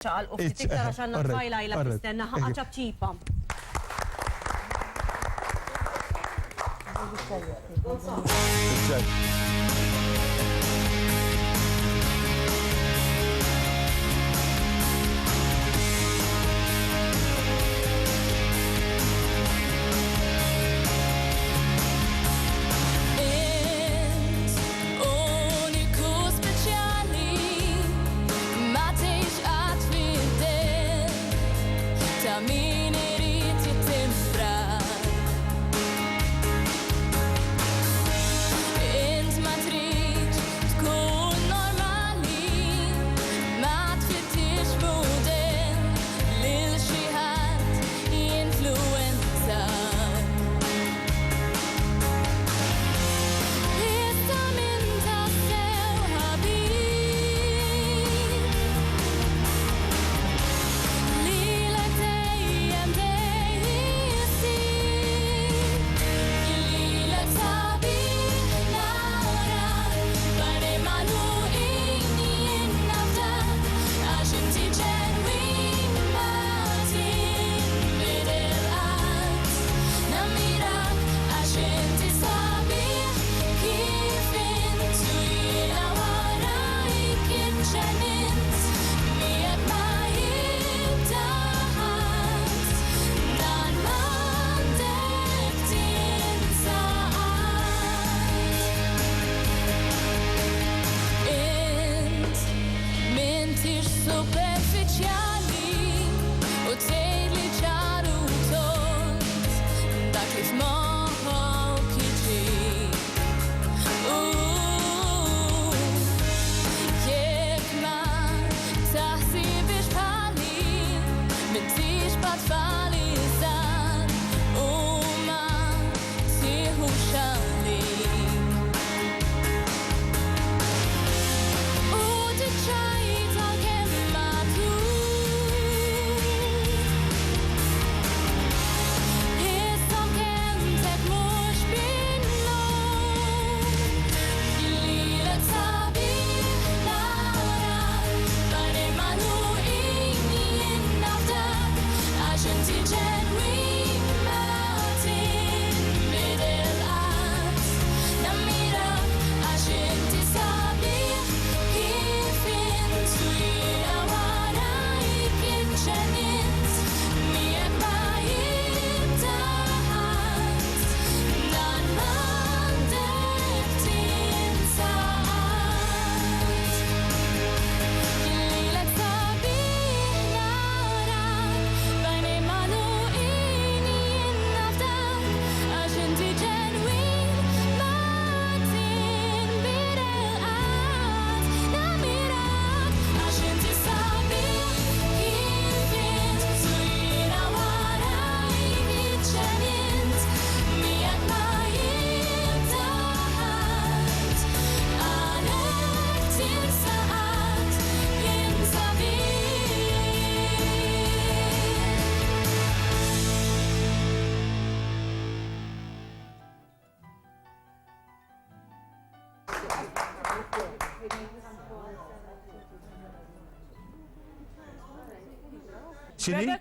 ċaqal u ftit iktar għax għandna tfajla ilha tistenna ħaqqa ċabċipa. Min irid jittimbra int ma tridx tkun normali ma tfittix mudell lil xi ħadd jinfluwenza issa min tassew ħabib superficiali u tgħidli ċaru tont dak li f'moħħok jiġri. Jekk ma taħsibx bħali m'intix b'tfal iżgħar u ma tieħux għalik u tiċċajta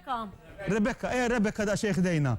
kemm Rebecca. Rebecca da xejn ħdejna.